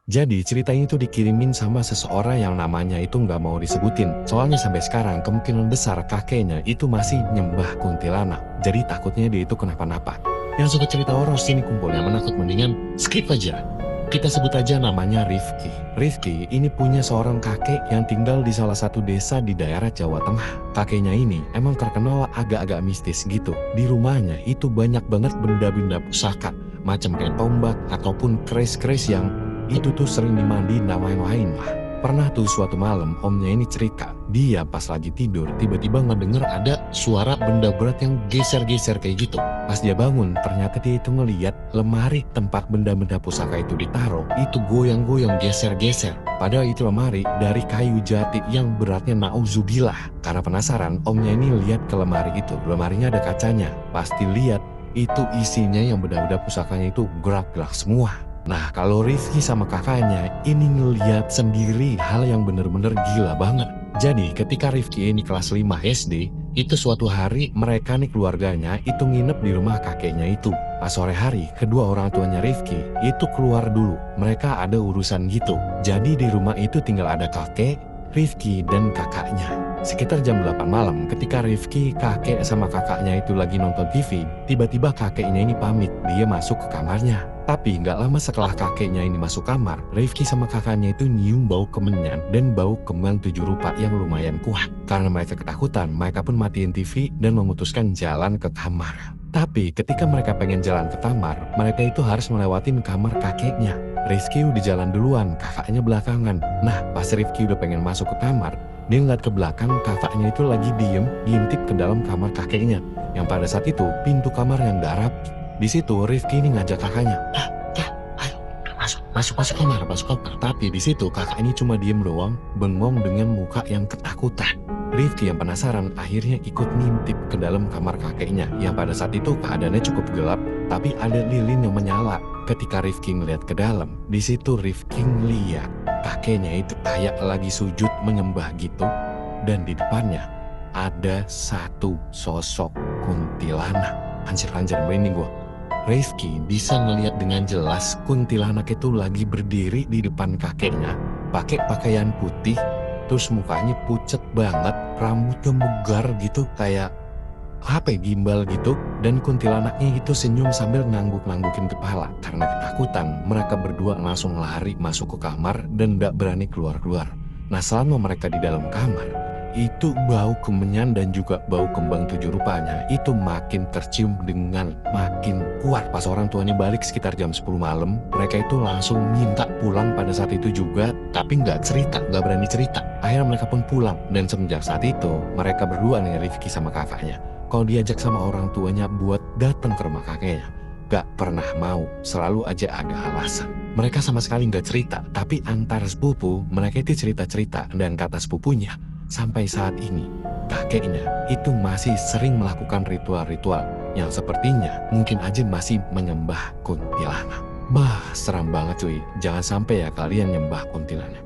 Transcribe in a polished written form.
Jadi cerita ini tuh dikirimin sama seseorang yang namanya itu nggak mau disebutin. Soalnya sampai sekarang kemungkinan besar kakeknya itu masih nyembah kuntilanak. Jadi takutnya dia itu kenapa-napa. Yang suka cerita horor sini kumpul, yang menakut mendingan skip aja. Kita sebut aja namanya Rifki. Rifki ini punya seorang kakek yang tinggal di salah satu desa di daerah Jawa Tengah. Kakeknya ini emang terkenal agak-agak mistis gitu. Di rumahnya itu banyak banget benda-benda pusaka. Macam kayak tombak ataupun keris-keris yang itu tuh sering dimandiin dan lain-lain lah. Pernah tuh suatu malam omnya ini cerita, dia pas lagi tidur tiba-tiba ngedenger ada suara benda berat yang geser-geser kayak gitu. Pas dia bangun ternyata dia itu ngeliat lemari tempat benda-benda pusaka itu ditaruh itu goyang-goyang geser-geser. Padahal itu lemari dari kayu jati yang beratnya nauzubillah. Karena penasaran omnya ini lihat ke lemari itu. Lemarinya ada kacanya. Pasti lihat itu isinya yang benda-benda pusakanya itu gerak-gerak semua. Nah, kalau Rifki sama kakaknya ini ngeliat sendiri hal yang bener-bener gila banget. Jadi ketika Rifki ini kelas 5 SD, itu suatu hari mereka nih keluarganya itu nginep di rumah kakeknya itu. Pas sore hari, kedua orang tuanya Rifki itu keluar dulu. Mereka ada urusan gitu. Jadi di rumah itu tinggal ada kakek, Rifki dan kakaknya. Sekitar jam 8 malam ketika Rifki, kakek sama kakaknya itu lagi nonton TV, tiba-tiba kakeknya ini pamit, dia masuk ke kamarnya. Tapi nggak lama setelah kakeknya ini masuk kamar, Rifki sama kakaknya itu nyium bau kemenyan dan bau kembang 7 rupa yang lumayan kuat. Karena mereka ketakutan, mereka pun matiin TV dan memutuskan jalan ke kamar. Tapi ketika mereka pengen jalan ke kamar, mereka itu harus melewatin kamar kakeknya. Rifki udah jalan duluan, kakaknya belakangan. Nah, pas Rifki udah pengen masuk ke kamar, dia ngeliat ke belakang kakaknya itu lagi diem, ngintip ke dalam kamar kakeknya. Yang pada saat itu pintu kamar yang gak rapi. Di situ Rifki ini ngajak kakaknya, ayo masuk kamar. Tapi di situ kakak ini cuma diem doang, bengong dengan muka yang ketakutan. Rifki yang penasaran akhirnya ikut ngintip ke dalam kamar kakeknya. Yang pada saat itu keadaannya cukup gelap, tapi ada lilin yang menyala. Ketika Rifki ngeliat ke dalam, di situ Rifki ngeliat kakeknya itu kayak lagi sujud menyembah gitu, dan di depannya ada satu sosok kuntilanak. Anjir, merinding gua. Rifki bisa ngeliat dengan jelas kuntilanak itu lagi berdiri di depan kakeknya, pakai pakaian putih, terus mukanya pucet banget, rambutnya megar gitu kayak apa ya, gimbal gitu, dan kuntilanaknya itu senyum sambil ngangguk-nganggukin kepala. Karena ketakutan, mereka berdua langsung lari masuk ke kamar dan gak berani keluar-keluar. Nah, selama mereka di dalam kamar, itu bau kemenyan dan juga bau kembang 7 rupanya itu makin tercium dengan makin kuat. Pas orang tuanya balik sekitar jam 10 malam, mereka itu langsung minta pulang pada saat itu juga, tapi nggak berani cerita. Akhirnya mereka pun pulang, dan semenjak saat itu mereka berdua nih, Rifki sama kakaknya, kalau diajak sama orang tuanya buat datang ke rumah kakeknya, gak pernah mau, selalu aja ada alasan. Mereka sama sekali nggak cerita, tapi antar sepupu mereka itu cerita-cerita, dan kata sepupunya, sampai saat ini, kakeknya itu masih sering melakukan ritual-ritual yang sepertinya mungkin aja masih menyembah kuntilanak. Bah, seram banget cuy. Jangan sampai ya kalian nyembah kuntilanak.